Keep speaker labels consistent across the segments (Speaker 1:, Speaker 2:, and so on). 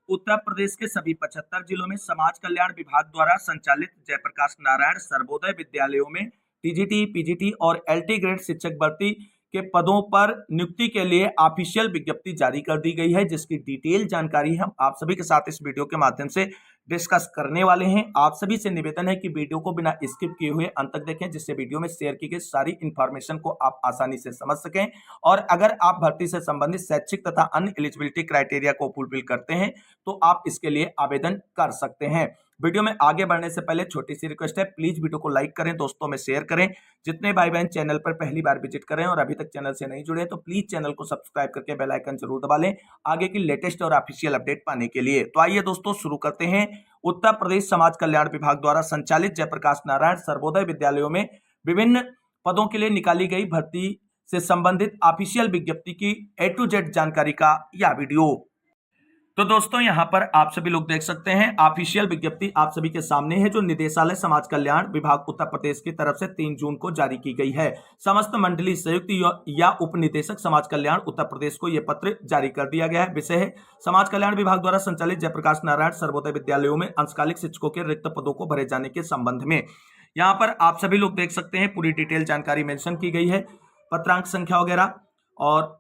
Speaker 1: उत्तर प्रदेश के सभी 75 जिलों में समाज कल्याण विभाग द्वारा संचालित जयप्रकाश नारायण सर्वोदय विद्यालयों में टीजीटी, पीजीटी और एलटी ग्रेड शिक्षक भर्ती के पदों पर नियुक्ति के लिए ऑफिशियल विज्ञप्ति जारी कर दी गई है, जिसकी डिटेल जानकारी हम आप सभी के साथ इस वीडियो के माध्यम से डिस्कस करने वाले हैं। आप सभी से निवेदन है कि वीडियो को बिना स्किप किए हुए अंत तक देखें, जिससे वीडियो में शेयर की गई सारी इंफॉर्मेशन को आप आसानी से समझ सकें। और अगर आप भर्ती से संबंधित शैक्षिक तथा अन्य एलिजिबिलिटी क्राइटेरिया को फुलफिल करते हैं तो आप इसके लिए आवेदन कर सकते हैं। वीडियो में आगे बढ़ने से पहले छोटी सी रिक्वेस्ट है, प्लीज वीडियो को लाइक करें, दोस्तों में शेयर करें। जितने भाई बहन चैनल पर पहली बार विजिट करें और अभी तक चैनल से नहीं जुड़े तो प्लीज चैनल को सब्सक्राइब करके बेल आइकन जरूर दबा लें आगे की लेटेस्ट और ऑफिशियल अपडेट पाने के लिए। तो आइए दोस्तों शुरू करते हैं। उत्तर प्रदेश समाज कल्याण विभाग द्वारा संचालित जयप्रकाश नारायण सर्वोदय विद्यालयों में विभिन्न पदों के लिए निकाली गई भर्ती से संबंधित ऑफिशियल विज्ञप्ति की A to Z जानकारी का यह वीडियो। तो दोस्तों यहां पर आप सभी लोग देख सकते हैं ऑफिशियल विज्ञप्ति आप सभी के सामने है, जो निदेशालय समाज कल्याण विभाग उत्तर प्रदेश की तरफ से 3 जून को जारी की गई है। समस्त मंडली संयुक्त या उप निदेशक समाज कल्याण उत्तर प्रदेश को यह पत्र जारी कर दिया गया है। विषय है समाज कल्याण विभाग द्वारा संचालित जयप्रकाश नारायण सर्वोदय विद्यालयों में अंशकालिक शिक्षकों के रिक्त पदों को भरे जाने के संबंध में। यहाँ पर आप सभी लोग देख सकते हैं पूरी डिटेल जानकारी मेंशन की गई है, पत्रांक संख्या वगैरह। और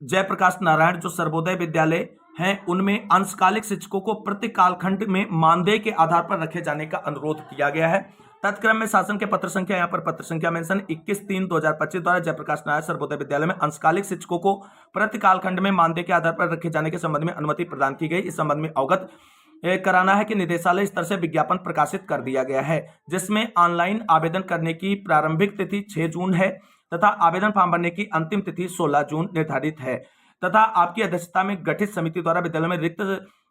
Speaker 1: जयप्रकाश नारायण जो सर्वोदय विद्यालय हैं उनमें अंशकालिक शिक्षकों को प्रति कालखंड में मानदेय के आधार पर रखे जाने का अनुरोध किया गया है। तत्क्रम में शासन के पत्र संख्या, यहाँ पर पत्र संख्या मेंशन 21/3/2025 द्वारा जयप्रकाश नारायण सर्वोदय विद्यालय में अंशकालिक शिक्षकों को प्रति कालखंड में मानदेय के आधार पर रखे जाने के संबंध में अनुमति प्रदान की गई। इस संबंध में अवगत कराना है कि निदेशालय स्तर से विज्ञापन प्रकाशित कर दिया गया है, जिसमें ऑनलाइन आवेदन करने की प्रारंभिक तिथि 6 जून है तथा आवेदन फॉर्म भरने की अंतिम तिथि 16 जून निर्धारित है तथा आपकी अध्यक्षता में गठित समिति द्वारा विद्यालय में रिक्त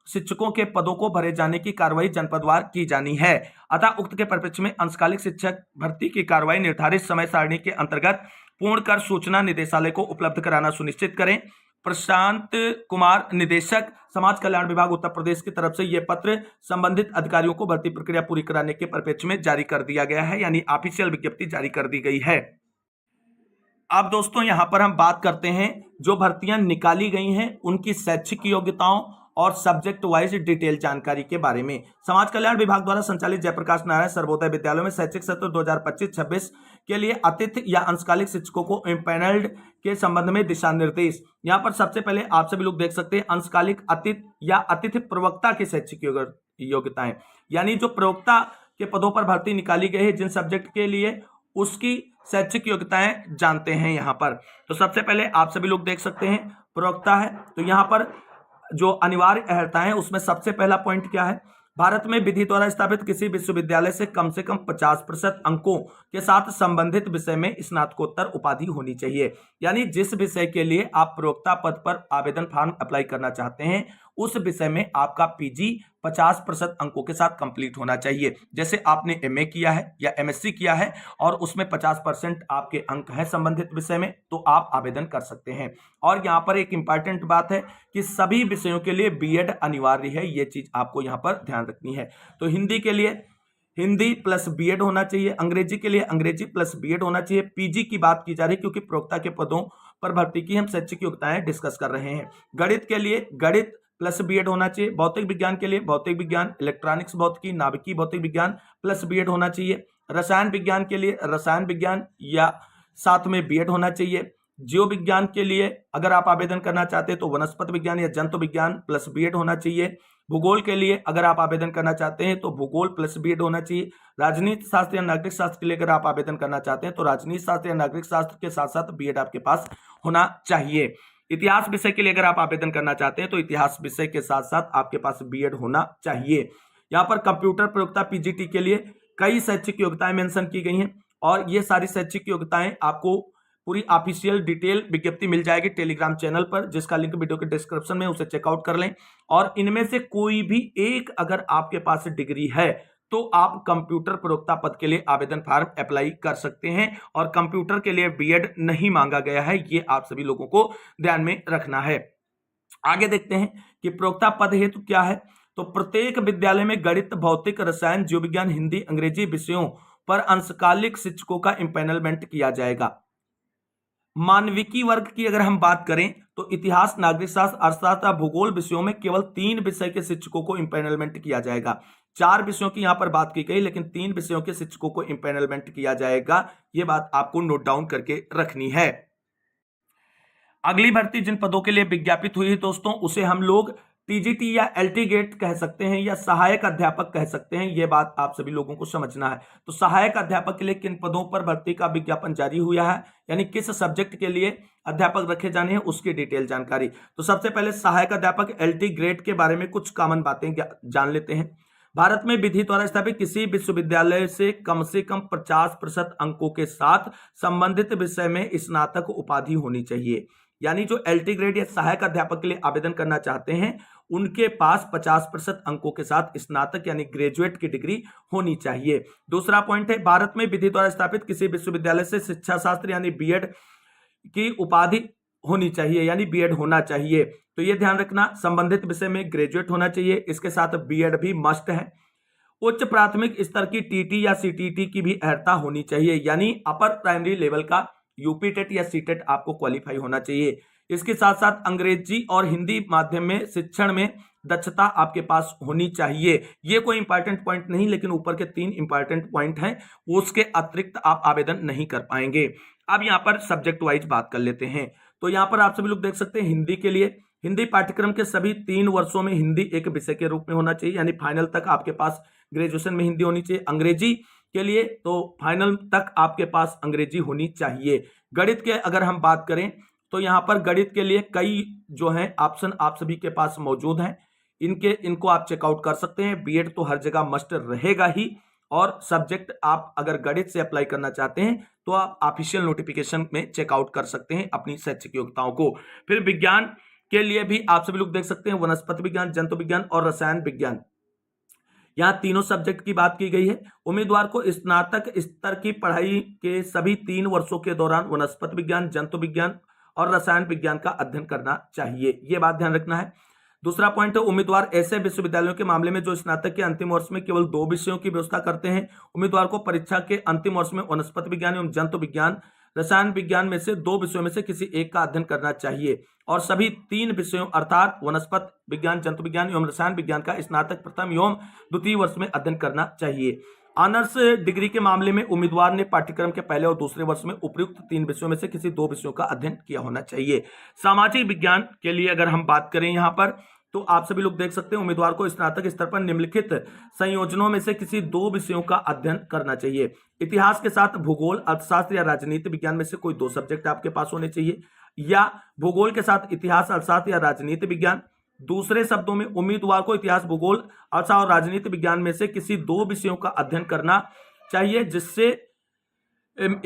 Speaker 1: शिक्षकों के पदों को भरे जाने की कार्रवाई जनपदवार की जानी है। अतः उक्त के परिप्रेक्ष्य में अंशकालिक शिक्षक भर्ती की कार्रवाई निर्धारित समय सारणी के अंतर्गत पूर्ण कर सूचना निदेशालय को उपलब्ध कराना सुनिश्चित करें। प्रशांत कुमार, निदेशक समाज कल्याण विभाग उत्तर प्रदेश की तरफ से यह पत्र संबंधित अधिकारियों को भर्ती प्रक्रिया पूरी कराने के परिप्रेक्ष्य में जारी कर दिया गया है, यानी ऑफिशियल विज्ञप्ति जारी कर दी गई है। अब दोस्तों यहां पर हम बात करते हैं जो भर्तियां निकाली गई हैं उनकी शैक्षिक योग्यताओं और सब्जेक्ट वाइज डिटेल जानकारी के बारे में। समाज कल्याण विभाग द्वारा संचालित जयप्रकाश नारायण सर्वोदय विद्यालयों में शैक्षिक सत्र 2025-26 के लिए अतिथि या अंशकालिक शिक्षकों को इम्पैनल्ड के संबंध में दिशा निर्देश। यहाँ पर सबसे पहले आप सभी लोग देख सकते हैं अंशकालिक अतिथि या अतिथि प्रवक्ता की शैक्षिक योग्यताएं, यानी जो प्रवक्ता के पदों पर भर्ती निकाली गई है जिन सब्जेक्ट के लिए उसकी शैक्षिक योग्यताएं जानते हैं यहाँ पर। तो सबसे पहले आप सभी लोग देख सकते हैं प्रवक्ता है, तो यहाँ पर जो अनिवार्य अर्हता है उसमें सबसे पहला पॉइंट क्या है, भारत में विधि द्वारा स्थापित किसी विश्वविद्यालय से कम 50% अंकों के साथ संबंधित विषय में स्नातकोत्तर उपाधि होनी चाहिए। यानी जिस विषय के लिए आप प्रवक्ता पद पर आवेदन फॉर्म अप्लाई करना चाहते हैं उस विषय में आपका पीजी 50% अंकों के साथ कंप्लीट होना चाहिए। जैसे आपने एमए किया है या एमएससी किया है और उसमें 50% आपके अंक है संबंधित विषय में, तो आप आवेदन कर सकते हैं। और यहाँ पर एक इंपॉर्टेंट बात है कि सभी विषयों के लिए बीएड अनिवार्य है, ये चीज आपको यहाँ पर ध्यान रखनी है। तो हिंदी के लिए हिंदी प्लस बीएड होना चाहिए, अंग्रेजी के लिए अंग्रेजी प्लस बीएड होना चाहिए। पीजी की बात की जा रही है क्योंकि प्रवक्ता के पदों पर भर्ती की हम शैक्षिक योग्यताएं डिस्कस कर रहे हैं। गणित के लिए गणित प्लस बीएड होना चाहिए। भौतिक विज्ञान के लिए भौतिक विज्ञान, इलेक्ट्रॉनिक्स भौतिकी, नाभिकीय भौतिक विज्ञान प्लस बीएड होना चाहिए। रसायन विज्ञान के लिए रसायन विज्ञान या साथ में बीएड होना चाहिए। जीव विज्ञान के लिए अगर आप आवेदन करना चाहते हैं तो वनस्पति विज्ञान या जंतु विज्ञान प्लस बीएड होना चाहिए। भूगोल के लिए अगर आप आवेदन करना चाहते हैं तो भूगोल प्लस बीएड होना चाहिए। राजनीति शास्त्र या नागरिक शास्त्र के लिए अगर आप आवेदन करना चाहते हैं तो राजनीति शास्त्र या नागरिक शास्त्र के साथ साथ बीएड आपके पास होना चाहिए। इतिहास विषय के लिए अगर आप आवेदन करना चाहते हैं तो इतिहास विषय के साथ साथ आपके पास बीएड होना चाहिए। यहाँ पर कंप्यूटर प्रयोक्ता पीजीटी के लिए कई शैक्षिक योग्यताएं मेंशन की गई हैं और ये सारी शैक्षिक योग्यताएं आपको पूरी ऑफिशियल डिटेल विज्ञप्ति मिल जाएगी टेलीग्राम चैनल पर, जिसका लिंक वीडियो के डिस्क्रिप्शन में, उसे चेकआउट कर लें। और इनमें से कोई भी एक अगर आपके पास डिग्री है तो आप कंप्यूटर प्रयोक्ता पद के लिए आवेदन फॉर्म अप्लाई कर सकते हैं और कंप्यूटर के लिए बीएड नहीं मांगा गया है, ये आप सभी लोगों को ध्यान में रखना है। आगे देखते हैं कि प्रयोक्ता पद हेतु क्या है। तो प्रत्येक विद्यालय में गणित, भौतिक, रसायन, जीव विज्ञान, हिंदी, अंग्रेजी विषयों पर अंशकालिक शिक्षकों का इम्पैनलमेंट किया जाएगा। मानविकी वर्ग की अगर हम बात करें तो इतिहास, नागरिक शास्त्र, अर्थशास्त्र और भूगोल विषयों में केवल 3 विषय के शिक्षकों को इंपैनलमेंट किया जाएगा। 4 विषयों की यहां पर बात की गई, लेकिन 3 विषयों के शिक्षकों को इंपैनलमेंट किया जाएगा। यह बात आपको नोट डाउन करके रखनी है। अगली भर्ती जिन पदों के लिए विज्ञापित हुई है दोस्तों, उसे हम लोग टीजीटी या एलटी ग्रेड कह सकते हैं या सहायक अध्यापक कह सकते हैं। यह बात आप सभी लोगों को समझना है। तो सहायक अध्यापक के लिए किन पदों पर भर्ती का विज्ञापन जारी हुआ है, यानी किस सब्जेक्ट के लिए अध्यापक रखे जाने हैं, उसकी डिटेल जानकारी। तो सबसे पहले सहायक अध्यापक एलटी ग्रेड के बारे में कुछ कॉमन बातें जान लेते हैं। भारत में विधि द्वारा स्थापित किसी विश्वविद्यालय से कम 50% अंकों के साथ संबंधित विषय में स्नातक उपाधि होनी चाहिए। यानी जो एलटी ग्रेड या सहायक अध्यापक के लिए आवेदन करना चाहते हैं, उनके पास 50% अंकों के साथ स्नातक यानी ग्रेजुएट की डिग्री होनी चाहिए। दूसरा पॉइंट है, भारत में विधि द्वारा स्थापित किसी विश्वविद्यालय से शिक्षा शास्त्र यानी बीएड की उपाधि होनी चाहिए, यानी बीएड होना चाहिए। तो यह ध्यान रखना, संबंधित विषय में ग्रेजुएट होना चाहिए, इसके साथ बीएड भी मस्ट है। उच्च प्राथमिक स्तर की टीटी या सीटीटी की भी अर्हता होनी चाहिए, यानी अपर प्राइमरी लेवल का यूपी टेट या सीटेट आपको क्वालिफाई होना चाहिए। इसके साथ साथ अंग्रेजी और हिंदी माध्यम में शिक्षण में दक्षता आपके पास होनी चाहिए। ये कोई इंपॉर्टेंट पॉइंट नहीं, लेकिन ऊपर के 3 इंपॉर्टेंट पॉइंट हैं, उसके अतिरिक्त आप आवेदन नहीं कर पाएंगे। अब यहाँ पर सब्जेक्ट वाइज बात कर लेते हैं। तो यहाँ पर आप सभी लोग देख सकते हैं, हिंदी के लिए हिंदी पाठ्यक्रम के सभी 3 वर्षों में हिंदी एक विषय के रूप में होना चाहिए, यानी फाइनल तक आपके पास ग्रेजुएशन में हिंदी होनी चाहिए। अंग्रेजी के लिए तो फाइनल तक आपके पास अंग्रेजी होनी चाहिए। गणित के अगर हम बात करें तो यहाँ पर गणित के लिए कई जो हैं ऑप्शन आप सभी के पास मौजूद हैं, इनको आप चेकआउट कर सकते हैं। बीएड तो हर जगह मस्ट रहेगा ही, और सब्जेक्ट आप अगर गणित से अप्लाई करना चाहते हैं तो आप ऑफिशियल नोटिफिकेशन में चेकआउट कर सकते हैं अपनी शैक्षिक योग्यताओं को। फिर विज्ञान के लिए भी आप सभी लोग देख सकते हैं, वनस्पति विज्ञान, जंतु विज्ञान और रसायन विज्ञान, यहाँ तीनों सब्जेक्ट की बात की गई है। उम्मीदवार को स्नातक स्तर की पढ़ाई के सभी 3 वर्षों के दौरान वनस्पति विज्ञान, जंतु विज्ञान और रसायन विज्ञान का अध्ययन करना चाहिए, यह बात ध्यान रखना है। दूसरा पॉइंट है, उम्मीदवार ऐसे विश्वविद्यालयों के मामले में जो स्नातक के अंतिम वर्ष में केवल 2 विषयों की व्यवस्था करते हैं, उम्मीदवार को परीक्षा के अंतिम वर्ष में वनस्पति विज्ञान एवं जंतु विज्ञान, रसायन विज्ञान में से 2 विषयों में से किसी एक का अध्ययन करना चाहिए, और सभी 3 विषयों अर्थात वनस्पति विज्ञान, जंतु विज्ञान एवं रसायन विज्ञान का स्नातक प्रथम एवं द्वितीय वर्ष में अध्ययन करना चाहिए। ऑनर्स डिग्री के मामले में उम्मीदवार ने पाठ्यक्रम के पहले और दूसरे वर्ष में उपयुक्त 3 विषयों में से किसी 2 विषयों का अध्ययन किया होना चाहिए। सामाजिक विज्ञान के लिए अगर हम बात करें यहाँ पर, तो आप सभी लोग देख सकते हैं, उम्मीदवार को स्नातक स्तर पर निम्नलिखित संयोजनों में से किसी 2 विषयों का अध्ययन करना चाहिए। इतिहास के साथ भूगोल, अर्थशास्त्र या राजनीति विज्ञान में से कोई 2 सब्जेक्ट आपके पास होने चाहिए, या भूगोल के साथ इतिहास, अर्थशास्त्र या राजनीति विज्ञान। दूसरे शब्दों में उम्मीदवार को इतिहास, भूगोल, अर्थशास्त्र और राजनीति विज्ञान में से किसी 2 विषयों का अध्ययन करना चाहिए, जिससे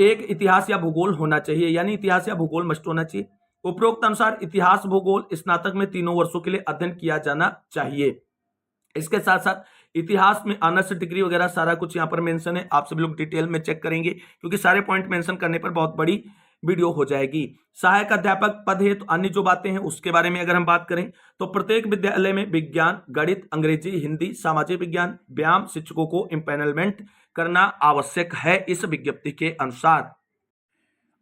Speaker 1: एक इतिहास या भूगोल होना चाहिए, यानी इतिहास या भूगोल मस्ट होना चाहिए। उपरोक्त अनुसार इतिहास, भूगोल स्नातक में 3 वर्षों के लिए अध्ययन किया जाना चाहिए। इसके साथ साथ इतिहास में ऑनर्स डिग्री वगैरह सारा कुछ यहाँ पर मेंशन है, आप सभी लोग डिटेल में चेक करेंगे, क्योंकि सारे पॉइंट मेंशन करने पर बहुत बड़ी वीडियो हो जाएगी। सहायक अध्यापक पद है, तो अन्य जो बातें हैं उसके बारे में अगर हम बात करें तो प्रत्येक विद्यालय में विज्ञान, गणित, अंग्रेजी, हिंदी, सामाजिक विज्ञान, व्यायाम शिक्षकों को इंपैनलमेंट करना आवश्यक है इस विज्ञप्ति के अनुसार।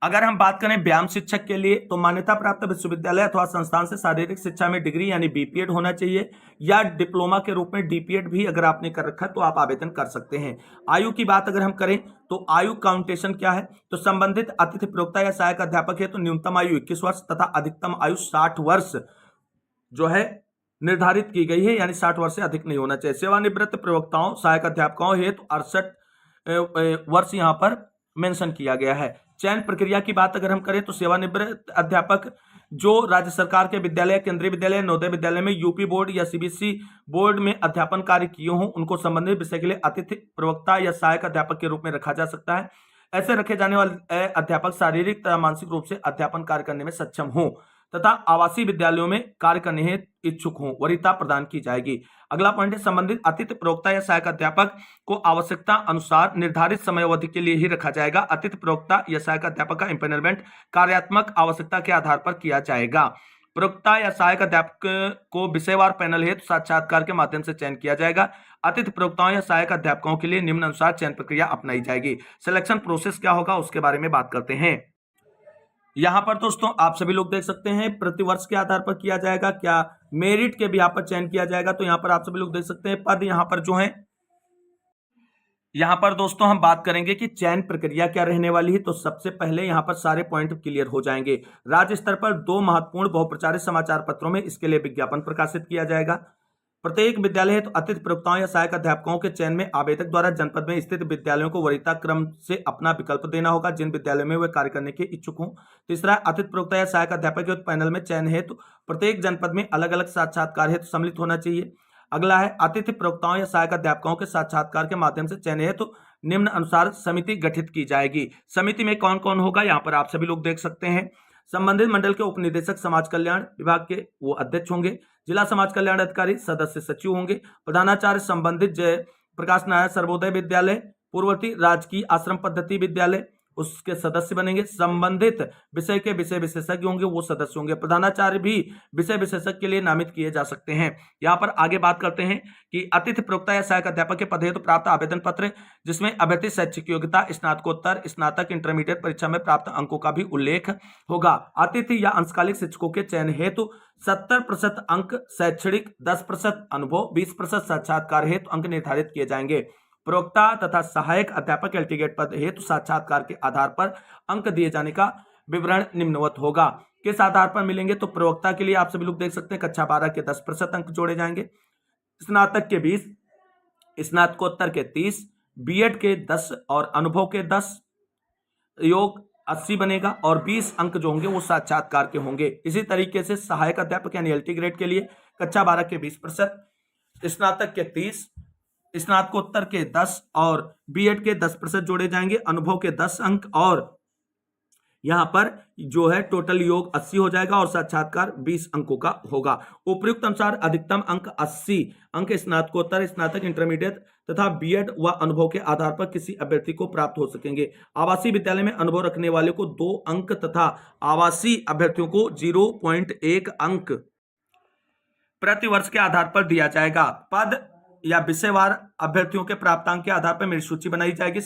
Speaker 1: अगर हम बात करें व्यायाम शिक्षक के लिए, तो मान्यता प्राप्त विश्वविद्यालय अथवा संस्थान से शारीरिक शिक्षा में डिग्री यानी बीपीएड होना चाहिए, या डिप्लोमा के रूप में डीपीएड भी अगर आपने कर रखा है तो आप आवेदन कर सकते हैं। आयु की बात अगर हम करें तो आयु काउंटेशन क्या है, तो संबंधित अतिथि प्रवक्ता या सहायक अध्यापक है तो न्यूनतम आयु 21 वर्ष तथा अधिकतम आयु 60 वर्ष जो है निर्धारित की गई है, यानी 60 वर्ष से अधिक नहीं होना चाहिए। सेवानिवृत्त प्रवक्ताओं, सहायक अध्यापकों हेतु 68 वर्ष यहाँ पर मेंशन किया गया है। चयन प्रक्रिया की बात अगर हम करें तो सेवानिवृत्त अध्यापक जो राज्य सरकार के विद्यालय, केंद्रीय विद्यालय, नवोदय विद्यालय में यूपी बोर्ड या सीबीएसई बोर्ड में अध्यापन कार्य किए हों, उनको संबंधित विषय के लिए अतिथि प्रवक्ता या सहायक अध्यापक के रूप में रखा जा सकता है। ऐसे रखे जाने वाले अध्यापक शारीरिक तथा मानसिक रूप से अध्यापन कार्य करने में सक्षम हों तथा आवासीय विद्यालयों में कार्य करने हेतु इच्छुक हों, वरीयता प्रदान की जाएगी। अगला पॉइंट है, संबंधित अतिथि प्रवक्ता या सहायक अध्यापक को आवश्यकता अनुसार निर्धारित समय अवधि के लिए ही रखा जाएगा। अतिथि प्रवक्ता या सहायक अध्यापक का इंपैनलमेंट कार्यात्मक आवश्यकता के आधार पर किया जाएगा। प्रवक्ता या सहायक अध्यापक को विषयवार पैनल हेतु साक्षात्कार के माध्यम से चयन किया जाएगा। अतिथि प्रवक्ताओं या सहायक अध्यापकों के लिए निम्न अनुसार चयन प्रक्रिया अपनाई जाएगी। सिलेक्शन प्रोसेस क्या होगा उसके बारे में बात करते हैं। यहाँ पर दोस्तों आप सभी लोग देख सकते हैं प्रतिवर्ष के आधार पर किया जाएगा, क्या मेरिट के भी यहाँ पर चयन किया जाएगा। तो यहाँ पर आप सभी लोग देख सकते हैं पद यहाँ पर जो है, यहाँ पर दोस्तों हम बात करेंगे कि चयन प्रक्रिया क्या रहने वाली है। तो सबसे पहले यहाँ पर सारे पॉइंट क्लियर हो जाएंगे। राज्य स्तर पर 2 महत्वपूर्ण बहुप्रचारित समाचार पत्रों में इसके लिए विज्ञापन प्रकाशित किया जाएगा। प्रत्येक विद्यालय हेतु अतिथि प्रवक्ताओं या सहायक अध्यापकों के चयन में आवेदक द्वारा जनपद में स्थित विद्यालयों को वरीयता क्रम से अपना विकल्प देना होगा जिन विद्यालयों में वे कार्य करने के इच्छुक हों। तीसरा, अतिथि प्रवक्ता या सहायक अध्यापक के पैनल में चयन हेतु प्रत्येक जनपद में अलग अलग साक्षात्कार हेतु सम्मिलित होना चाहिए। अगला है, अतिथि प्रवक्ताओं या सहायक अध्यापकों के साक्षात्कार के माध्यम से चयन हेतु निम्न अनुसार समिति गठित की जाएगी। समिति में कौन कौन होगा यहाँ पर आप सभी लोग देख सकते हैं। संबंधित मंडल के उपनिदेशक समाज कल्याण विभाग के वो अध्यक्ष होंगे। जिला समाज कल्याण अधिकारी सदस्य सचिव होंगे। प्रधानाचार्य संबंधित जय प्रकाश नारायण सर्वोदय विद्यालय, पूर्ववर्ती राजकीय आश्रम पद्धति विद्यालय, उसके सदस्य बनेंगे। संबंधित विषय के विषय विशेषज्ञ होंगे, वो सदस्य होंगे। प्रधानाचार्य भी विषय विशेषज्ञ के लिए नामित किए जा सकते हैं। यहाँ पर आगे बात करते हैं कि अतिथि प्रवक्ता या सहायक अध्यापक के पद हेतु प्राप्त आवेदन पत्र जिसमें अभ्यर्थी शैक्षिक योग्यता, स्नातकोत्तर, स्नातक, इंटरमीडिएट परीक्षा में प्राप्त अंकों का भी उल्लेख होगा। अतिथि या अंशकालिक शिक्षकों के चयन हेतु 70% अंक शैक्षणिक, 10% अनुभव, 20% साक्षात्कार हेतु अंक निर्धारित किए जाएंगे। प्रवक्ता तथा सहायक अध्यापक एल्टीगेट पद हेतु साक्षात्कार के आधार पर अंक दिए जाने का विवरण निम्नवत होगा। किस आधार पर मिलेंगे? तो प्रवक्ता के लिए आप सभी लोग देख सकते हैं कक्षा 12 के 10% अंक जोड़े जाएंगे, स्नातक के 20, स्नातकोत्तर के 30, बीएड के 10 और अनुभव के 10, योग 80 बनेगा और 20 अंक जो होंगे वो साक्षात्कार के होंगे। इसी तरीके से सहायक अध्यापक यानी एलटी ग्रेड के लिए कक्षा 12 के 20%, स्नातक के 30, स्नातकोत्तर के 10 और बीएड के 10% जोड़े जाएंगे, अनुभव के 10 अंक और यहां पर जो है टोटल योग 80 हो जाएगा और साक्षात्कार 20 अंकों का होगा। उपयुक्त अनुसार अधिकतम अंक 80 अंक स्नातकोत्तर, स्नातक, इंटरमीडिएट तथा बीएड व अनुभव के आधार पर किसी अभ्यर्थी को प्राप्त हो सकेंगे। आवासीय विद्यालय में अनुभव रखने वाले को 2 अंक तथा आवासीय अभ्यर्थियों को 0.1 अंक प्रतिवर्ष के आधार पर दिया जाएगा। पद या विषयवार अभ्यर्थियों के प्राप्तांक के आधार पर मेरिट सूची बनाई जाएगी।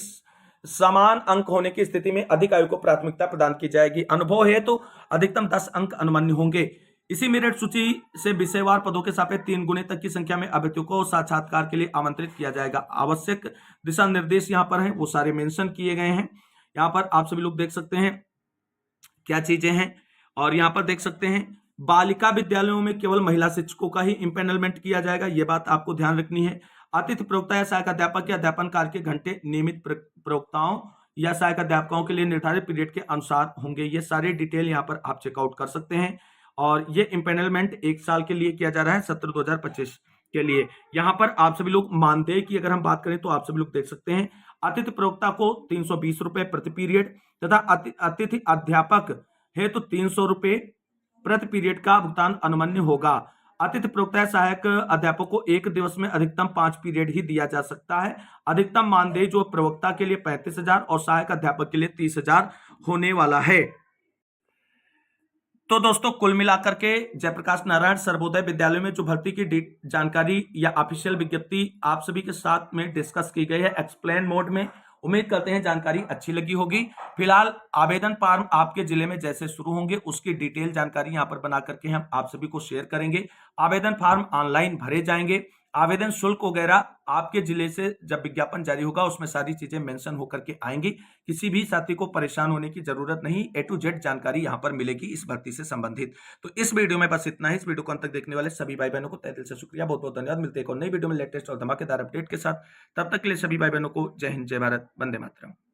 Speaker 1: समान अंक होने की स्थिति में अधिक आयु को प्राथमिकता प्रदान की जाएगी। अनुभव है तो अधिकतम 10 अंक अनुमान्य होंगे। इसी मेरिट सूची से विषयवार पदों के सापेक्ष 3 गुने तक की संख्या में अभ्यर्थियों को साक्षात्कार के लिए आमंत्रित किया जाएगा। आवश्यक दिशा निर्देश यहाँ पर हैं, वो सारे मेंशन किए गए हैं। यहाँ पर आप सभी लोग देख सकते हैं क्या चीजें हैं और यहाँ पर देख सकते हैं बालिका विद्यालयों में केवल महिला शिक्षकों का ही इंपैनलमेंट किया जाएगा, ये बात आपको ध्यान रखनी है। अतिथि प्रवक्ता या सहायक अध्यापक के अध्यापन कार्य के घंटे नियमित प्रवक्ताओं या सहायक अध्यापकों के लिए निर्धारित पीरियड के अनुसार होंगे। ये सारे डिटेल यहाँ पर आप चेकआउट कर सकते हैं और ये इंपैनलमेंट 1 साल के लिए किया जा रहा है, सत्र 2025 के लिए। यहाँ पर आप सभी लोग मानदेय की अगर हम बात करें तो आप सभी लोग देख सकते हैं अतिथि प्रवक्ता को 320 रुपए प्रति पीरियड तथा अतिथि अध्यापक हेतु 300 रुपए प्रति पीरियड का भुगतान अनुमन्य होगा। अतिथि प्रवक्ता सहायक अध्यापक को 1 दिवस में अधिकतम 5 पीरियड ही दिया जा सकता है। अधिकतम मानदेय जो प्रवक्ता के लिए 35,000 और सहायक अध्यापक के लिए 30,000 होने वाला है। तो दोस्तों कुल मिलाकर के जयप्रकाश नारायण सर्वोदय विद्यालय में जो भर्ती की जानकारी या ऑफिशियल विज्ञप्ति आप सभी के साथ में डिस्कस की गई है एक्सप्लेन मोड में। उम्मीद करते हैं जानकारी अच्छी लगी होगी। फिलहाल आवेदन फॉर्म आपके जिले में जैसे शुरू होंगे उसकी डिटेल जानकारी यहां पर बना करके हम आप सभी को शेयर करेंगे। आवेदन फॉर्म ऑनलाइन भरे जाएंगे। आवेदन शुल्क वगैरह आपके जिले से जब विज्ञापन जारी होगा उसमें सारी चीजें मेंशन होकर के आएंगी। किसी भी साथी को परेशान होने की जरूरत नहीं, A to Z जानकारी यहां पर मिलेगी इस भर्ती से संबंधित। तो इस वीडियो में बस इतना ही। इस वीडियो को अंत तक देखने वाले सभी भाई बहनों को तहे दिल से शुक्रिया, बहुत बहुत धन्यवाद। मिलते हैं एक और नई वीडियो में लेटेस्ट और धमाकेदार अपडेट के साथ। तब तक के लिए सभी भाई बहनों को जय हिंद, जय भारत, वंदे मातरम।